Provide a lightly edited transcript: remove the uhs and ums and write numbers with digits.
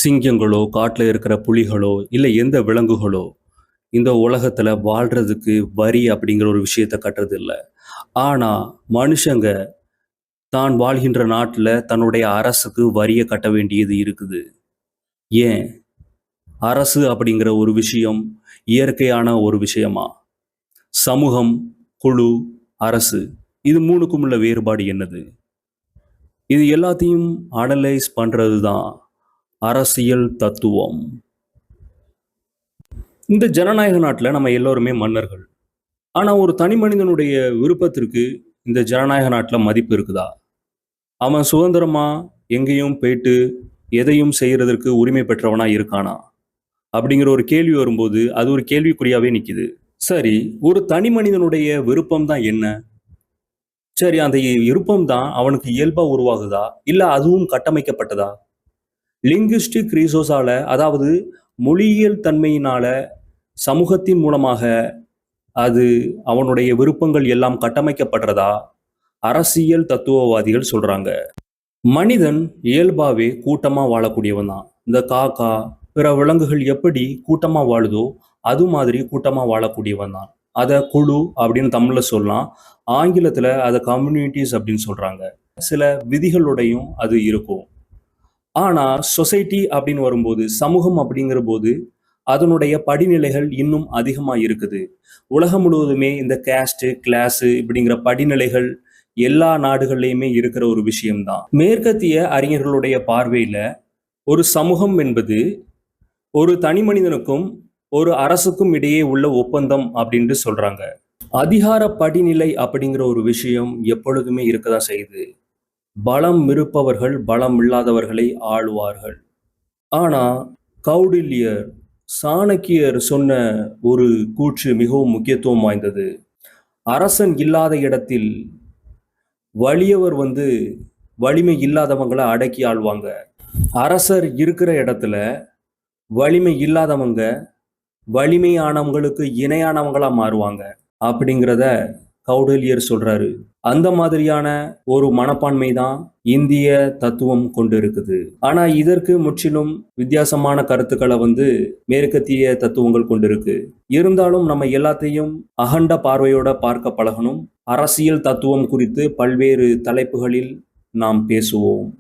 சிங்கங்களோ, காட்டுல இருக்கிற புலிகளோ, இல்ல எந்த விலங்குகளோ, இந்த உலகத்துல வாழ்றதுக்கு வரி அப்படிங்கிற ஒரு விஷயத்த கட்டுறதில்ல. ஆனா, மனுஷங்க தான் வாழ்கின்ற நாட்டுல தன்னுடைய அரசுக்கு வரிய கட்ட வேண்டியது இருக்குது. ஏன்? அரசு அப்படிங்கிற ஒரு விஷயம் இயற்கையான ஒரு விஷயமா? சமூகம், குழு, அரசு இது 3க்கும் உள்ள வேறுபாடு என்னது? இது எல்லாத்தையும் அனலைஸ் பண்றது தான் அரசியல் தத்துவம். இந்த ஜனநாயக நாட்டுல நம்ம எல்லோருமே மன்னர்கள். ஆனா, ஒரு தனி மனிதனுடைய விருப்பத்திற்கு இந்த ஜனநாயக நாட்டுல மதிப்பு இருக்குதா? அவன் சுதந்திரமா எங்கேயும் போயிட்டு எதையும் செய்யறதற்கு உரிமை பெற்றவனா இருக்கானா? அப்படிங்கிற ஒரு கேள்வி வரும்போது, அது ஒரு கேள்விக்குறியாவே நிக்குது. சரி, ஒரு தனி மனிதனுடைய விருப்பம் தான் என்ன? சரி, அந்த விருப்பம் தான் அவனுக்கு இயல்பா உருவாகுதா? இல்ல அதுவும் கட்டமைக்கப்பட்டதா? லிங்குஸ்டிக் ரிசோர்ஸால, அதாவது மொழியியல் தன்மையினால, சமூகத்தின் மூலமாக அது அவனுடைய விருப்பங்கள் எல்லாம் கட்டமைக்கப்படுறதா அரசியல் தத்துவவாதிகள் சொல்றாங்க. மனிதன் இயல்பாவே கூட்டமா வாழக்கூடியவன் தான். இந்த காக்கா, பிற விலங்குகள் எப்படி கூட்டமா வாழுதோ, அது மாதிரி கூட்டமா வாழக்கூடியவன் தான். அத குழு அப்படின்னு தமிழ்ல சொல்லலாம். ஆங்கிலத்துல அத கம்யூனிட்டீஸ் அப்படின்னு சொல்றாங்க. சில விதிகளோடையும் அது இருக்கும். ஆனா, சொசைட்டி அப்படின்னு வரும்போது, சமூகம் அப்படிங்கிற போது, அதனுடைய படிநிலைகள் இன்னும் அதிகமா இருக்குது. உலகம் முழுவதுமே இந்த கேஸ்ட், கிளாஸ் இப்படிங்கிற படிநிலைகள் எல்லா நாடுகள்லயுமே இருக்கிற ஒரு விஷயம் தான். மேற்கத்திய அறிஞர்களுடைய பார்வையில ஒரு சமூகம் என்பது ஒரு தனி மனிதனுக்கும் ஒரு அரசுக்கும் இடையே உள்ள ஒப்பந்தம் அப்படின்னு சொல்றாங்க. அதிகார படிநிலை அப்படிங்கிற ஒரு விஷயம் எப்பொழுதுமே இருக்கதான் செய்யுது. பலம் இருப்பவர்கள் பலம் இல்லாதவர்களை ஆளுவார்கள். ஆனா, கௌடில்யர், சாணக்கியர் சொன்ன ஒரு கூற்று மிகவும் முக்கியத்துவம் வாய்ந்தது. அரசன் இல்லாத இடத்தில் வலியவர் வலிமை இல்லாதவங்கள அடக்கி ஆள்வாங்க. அரசர் இருக்கிற இடத்துல வலிமை இல்லாதவங்க வலிமையானவங்களுக்கு இணையானவங்களா மாறுவாங்க அப்படிங்கிறத கௌடில்யர் சொல்றாரு. அந்த மாதிரியான ஒரு மனப்பான்மை தான் இந்திய தத்துவம் கொண்டு இருக்குது. ஆனா இதற்கு முற்றிலும் வித்தியாசமான கருத்துக்களை மேற்கத்திய தத்துவங்கள் கொண்டிருக்கு. இருந்தாலும் நம்ம எல்லாத்தையும் அகண்ட பார்வையோட பார்க்க பழகணும். அரசியல் தத்துவம் குறித்து பல்வேறு தலைப்புகளில் நாம் பேசுவோம்.